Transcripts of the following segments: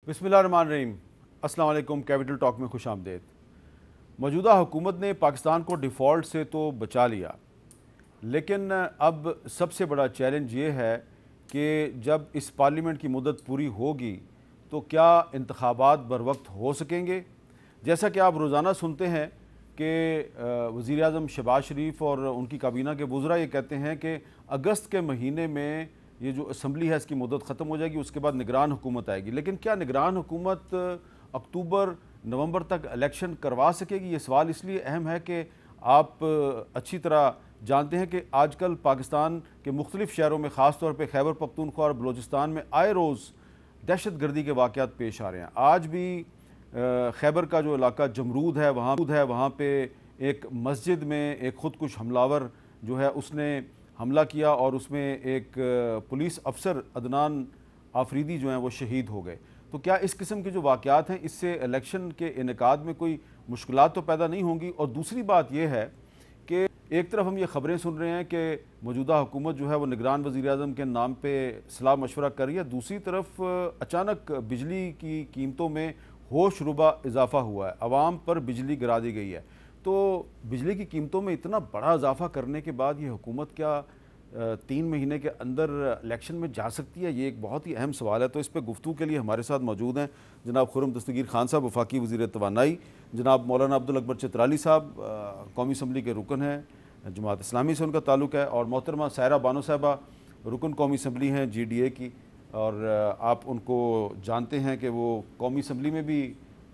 बिस्मिल्लाहिर्रहमानिर्रहीम। अस्सलाम वालेकुम। कैपिटल टॉक में खुश आमदेद। मौजूदा हुकूमत ने पाकिस्तान को डिफ़ॉल्ट से तो बचा लिया, लेकिन अब सबसे बड़ा चैलेंज ये है कि जब इस पार्लियामेंट की मुद्दत पूरी होगी तो क्या इंतखाबात बर वक्त हो सकेंगे। जैसा कि आप रोज़ाना सुनते हैं कि वज़ीर आज़म शहबाज शरीफ और उनकी काबीना के वज़रा ये कहते हैं कि अगस्त के महीने में ये जो असम्बली है इसकी मुद्दत ख़त्म हो जाएगी, उसके बाद निगरान हुकूमत आएगी। लेकिन क्या निगरान हुकूमत अक्टूबर नवंबर तक इलेक्शन करवा सकेगी? ये सवाल इसलिए अहम है कि आप अच्छी तरह जानते हैं कि आजकल पाकिस्तान के मुख्तलिफ़ शहरों में, ख़ास तौर पर खैबर पख्तूनख्वा और बलूचिस्तान में आए रोज़ दहशत गर्दी के वाक़यात पेश आ रहे हैं। आज भी खैबर का जो इलाका जमरूद है वहाँ पे एक मस्जिद में एक ख़ुदकुश हमलावर जो है उसने हमला किया और उसमें एक पुलिस अफसर अदनान आफरीदी जो हैं वो शहीद हो गए। तो क्या इस किस्म के जो वाक़यात हैं इससे इलेक्शन के इनेकाद में कोई मुश्किलात तो पैदा नहीं होंगी? और दूसरी बात यह है कि एक तरफ हम ये ख़बरें सुन रहे हैं कि मौजूदा हुकूमत जो है वो निगरान वज़ीर आज़म के नाम पे सलाह मशवरा कर रही है, दूसरी तरफ अचानक बिजली की कीमतों में होश रुबा इजाफ़ा हुआ है, आवाम पर बिजली गिरा दी गई है। तो बिजली की कीमतों में इतना बड़ा इजाफ़ा करने के बाद ये हुकूमत क्या 3 महीने के अंदर इलेक्शन में जा सकती है? ये एक बहुत ही अहम सवाल है। तो इस पर गुफ्तगू के लिए हमारे साथ मौजूद हैं जनाब खुर्रम दस्तगीर खान साहब, वफाकी वज़ीर तवानाई, जनाब मौलाना अब्दुल अकबर चित्राली साहब, कौमी असम्बली के रुकन हैं, जमात इस्लामी से उनका ताल्लुक़ है, और मोहतरमा सायरा बानो साहबा रुकन कौमी असम्बली हैं GDA की, और आप उनको जानते हैं कि वो कौमी असम्बली में भी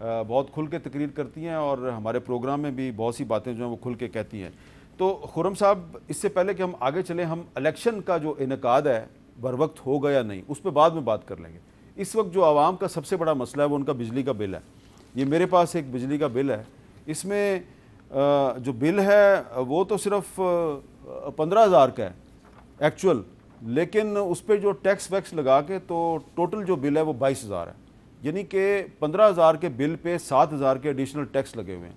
बहुत खुल के तकरीर करती हैं और हमारे प्रोग्राम में भी बहुत सी बातें जो हैं वो खुल के कहती हैं। तो खुर्रम साहब, इससे पहले कि हम आगे चलें, हम इलेक्शन का जो इनेकाद है बर वक्त होगा या नहीं उस पर बाद में बात कर लेंगे। इस वक्त जो आवाम का सबसे बड़ा मसला है वो उनका बिजली का बिल है। ये मेरे पास एक बिजली का बिल है, इसमें जो बिल है वो तो सिर्फ 15,000 का है एक्चुअल, लेकिन उस पर जो टैक्स वैक्स लगा के तो टोटल जो बिल है वो 22,000 है, यानी कि 15,000 के बिल पे 7,000 के एडिशनल टैक्स लगे हुए हैं।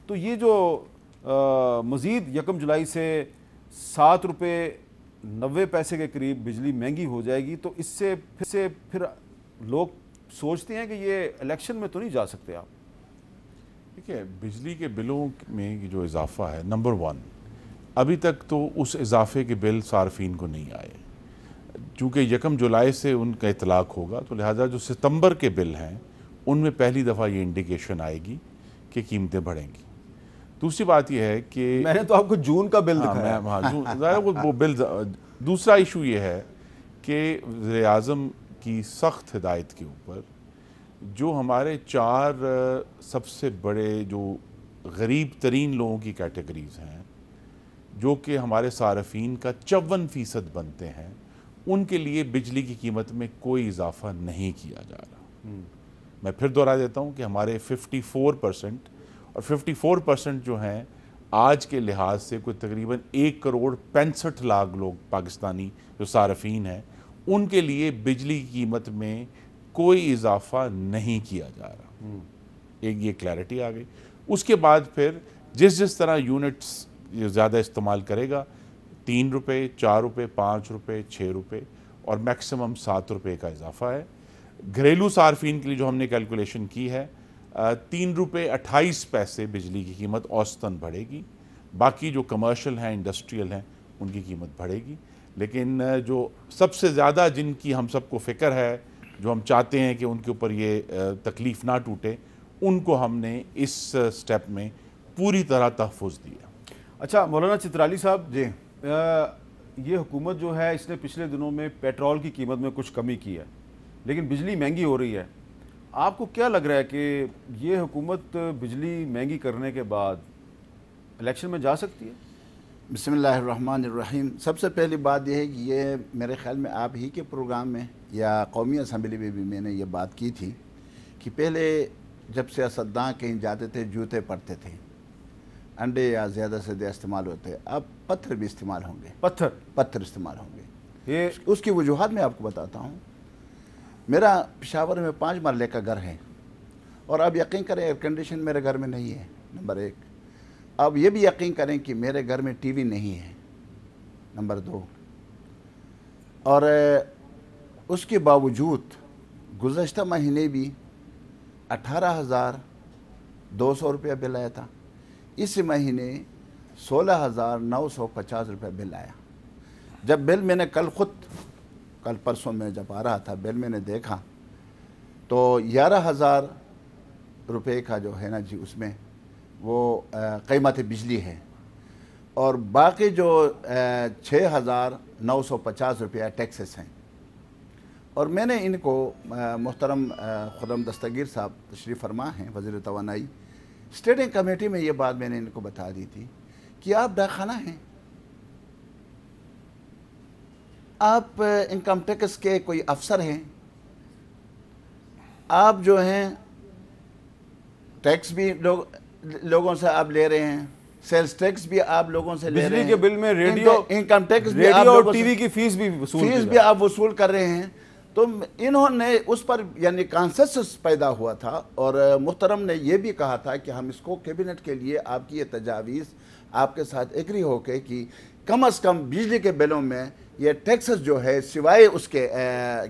तो ये जो मज़ीद 1 जुलाई से 7 रुपये 90 पैसे के करीब बिजली महंगी हो जाएगी, तो इससे फिर लोग सोचते हैं कि ये इलेक्शन में तो नहीं जा सकते आप। ठीक है, बिजली के बिलों में जो इजाफा है, नंबर 1, अभी तक तो उस इजाफे के बिल सार्फिन को नहीं आए। चूँकि 1 जुलाई से उनका इतलाक होगा, तो लिहाजा जो सितंबर के बिल हैं उनमें पहली दफ़ा ये इंडिकेशन आएगी कि कीमतें बढ़ेंगी। दूसरी बात यह है कि मैंने तो आपको जून का बिल दिखाया। हाँ, वो बिल। दूसरा इशू ये है कि वज़ीर आज़म की सख्त हिदायत के ऊपर जो हमारे 4 सबसे बड़े जो गरीब तरीन लोगों की कैटेगरीज़ हैं, जो कि हमारे सारफीन का 54% बनते हैं, उनके लिए बिजली की कीमत में कोई इजाफा नहीं किया जा रहा। मैं फिर दोहरा देता हूँ कि हमारे 54% और 54% जो हैं आज के लिहाज से कोई तकरीबन 1,65,00,000 लोग पाकिस्तानी जो सारफीन हैं, उनके लिए बिजली की कीमत में कोई इजाफा नहीं किया जा रहा। एक ये क्लैरिटी आ गई। उसके बाद फिर जिस तरह यूनिट्स ज़्यादा इस्तेमाल करेगा, 3 रुपये, 4 रुपये, 5 रुपये, 6 रुपये और मैक्सिमम 7 रुपये का इजाफा है। घरेलू सार्फिन के लिए जो हमने कैलकुलेशन की है, 3 रुपये 28 पैसे बिजली की कीमत औसतन बढ़ेगी। बाकी जो कमर्शियल हैं, इंडस्ट्रियल हैं, उनकी कीमत बढ़ेगी। लेकिन जो सबसे ज़्यादा जिनकी हम सबको फ़िक्र है, जो हम चाहते हैं कि उनके ऊपर ये तकलीफ़ ना टूटे, उनको हमने इस स्टेप में पूरी तरह तहफ़्फ़ुज़ दिया। अच्छा मौलाना चित्राली साहब जी, ये हुकूमत जो है इसने पिछले दिनों में पेट्रोल की कीमत में कुछ कमी की है, लेकिन बिजली महंगी हो रही है। आपको क्या लग रहा है कि ये हुकूमत बिजली महंगी करने के बाद इलेक्शन में जा सकती है? बिस्मिल्लाहिर्रहमानिर्रहीम। सबसे पहली बात यह है कि ये मेरे ख्याल में आप ही के प्रोग्राम में या कौमी असम्बली में भी मैंने ये बात की थी कि पहले जब सियासतदान कहीं जाते थे जूते पड़ते थे, अंडे या ज़्यादा से ज़्यादा इस्तेमाल होते, अब पत्थर भी इस्तेमाल होंगे। पत्थर इस्तेमाल होंगे। ये उसकी वजूहत मैं आपको बताता हूँ। मेरा पेशावर में 5 मरले का घर है और अब यकीन करें एयर कंडीशन मेरे घर में नहीं है, नंबर 1। अब ये भी यकीन करें कि मेरे घर में टीवी नहीं है, नंबर 2। और उसके बावजूद गुज़श्ता महीने भी 18,200 روپیہ بل آیا تھا. اس مہینے 16,950 روپیہ بل آیا. جب بل میں نے کل پرسوں میں جب آ رہا تھا بل میں نے دیکھا تو 11,000 روپے کا جو ہے نا جی اس میں وہ قیمت بجلی ہے اور باقی جو 6,950 روپیہ ٹیکسز ہیں. اور میں نے ان کو محترم خرم دستگیر صاحب تشریف فرما ہیں وزیر توانائی اسٹینڈنگ کمیٹی میں یہ بات میں نے ان کو بتا دی تھی کہ آپ ڈاکخانہ ہیں, آپ انکم ٹیکس کے کوئی افسر ہیں, آپ جو ہیں ٹیکس بھی لوگوں سے آپ لے رہے ہیں, سیلز ٹیکس بھی آپ لوگوں سے لے رہے ہیں, بجلی کے بل میں ریڈیو انکم ٹیکس بھی ریڈیو اور ٹی وی کی فیس بھی آپ وصول کر رہے ہیں. تو انہوں نے اس پر یعنی کانسنسس پیدا ہوا تھا اور محترم نے یہ بھی کہا تھا کہ ہم اس کو کیبنٹ کے لیے آپ کی یہ تجاویز آپ کے ساتھ ایگری ہو کے کہ کم از کم بجلی کے بلوں میں یہ ٹیکسز جو ہے سوائے اس کے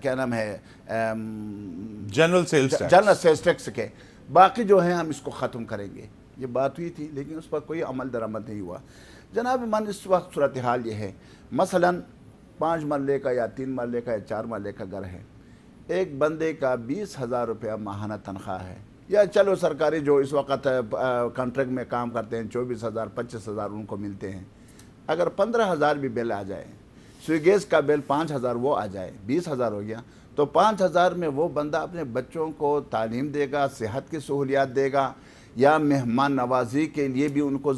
کیا نام ہے جنرل سیلز ٹیکس کے باقی جو ہیں ہم اس کو ختم کریں گے. یہ بات ہوئی تھی لیکن اس پر کوئی عمل درآمد نہیں ہوا. جناب من اس وقت صورتحال یہ ہے, مثلا 5 مرلے کا یا 3 مرلے کا یا 4 مرلے کا گھر ہے, ایک بندے کا 20,000 روپیہ ماہانہ تنخواہ ہے, یا چلو سرکاری جو اس وقت کانٹریکٹ میں کام کرتے ہیں 24,000 25,000 ان کو ملتے ہیں. اگر 15,000 بھی بل آ جائے, سویگیز کا بل 5,000 وہ آ جائے, 20,000 ہو گیا, تو 5,000 میں وہ بندہ اپنے بچوں کو تعلیم دے گا, صحت کی سہولیات دے گا, یا مہمان نوازی کے لیے بھی ان کو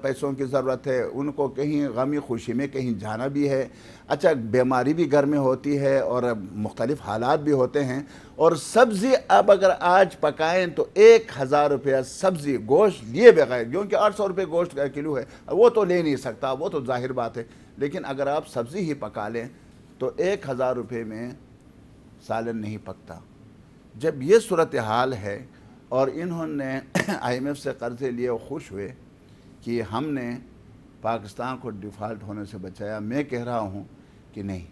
پیسوں کی ضرورت ہے, ان کو کہیں غمی خوشی میں کہیں جانا بھی ہے, اچھا بیماری بھی گھر میں ہوتی ہے اور مختلف حالات بھی ہوتے ہیں. اور سبزی اب اگر آج پکائیں تو 1,000 روپیہ سبزی گوشت لیے بغیر, کیونکہ 800 روپے گوشت کا کلو ہے, وہ تو لے نہیں سکتا, وہ تو ظاہر بات ہے, لیکن اگر آپ سبزی ہی پکا لیں تو 1,000 روپے میں سالن نہیں پکتا. جب یہ صورتحال ہے اور انہوں نے IMF سے قرضے لیے اور خوش ہوئے کہ ہم نے پاکستان کو ڈیفالٹ ہونے سے بچایا, میں کہہ رہا ہوں کہ نہیں,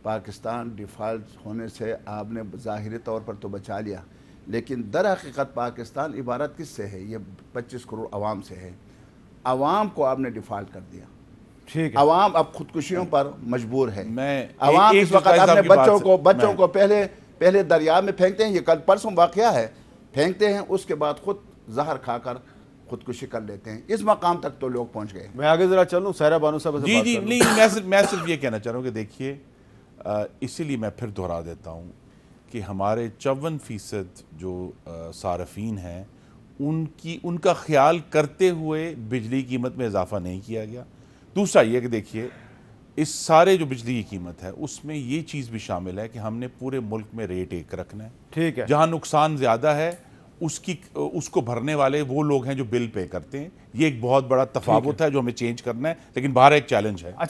پاکستان ڈیفالٹ ہونے سے آپ نے ظاہری طور پر تو بچا لیا, لیکن در حقیقت پاکستان عبارت کس سے ہے؟ یہ 25 کروڑ عوام سے ہے. عوام کو آپ نے ڈیفالٹ کر دیا. ٹھیک ہے, عوام اب خودکشیوں پر مجبور ہے. عوام اس وقت اپنے بچوں کو پہلے دریا میں پھینکتے ہیں, یہ کل پرسوں واقعہ ہے, پھینکتے ہیں, اس کے بعد خود زہر کھا کر خودکشی کر لیتے ہیں. اس مقام تک تو لوگ پہنچ گئے. میں آگے ذرا چلوں, سائرہ بانو صاحب سے بات جی نہیں, میں صرف یہ کہنا چاہ رہا ہوں کہ دیکھیے, اسی لیے میں پھر دہرا دیتا ہوں کہ ہمارے 54% جو صارفین ہیں ان کا خیال کرتے ہوئے بجلی کی قیمت میں اضافہ نہیں کیا گیا. دوسرا یہ کہ دیکھیے, اس سارے جو بجلی کی قیمت ہے اس میں یہ چیز بھی شامل ہے کہ ہم نے پورے ملک میں ریٹ ایک رکھنا ہے. ٹھیک ہے, جہاں نقصان زیادہ ہے اس کو بھرنے والے وہ لوگ ہیں جو بل پے کرتے ہیں. یہ ایک بہت بڑا تفاوت ہے جو ہمیں چینج کرنا ہے, لیکن باہر ایک چیلنج ہے.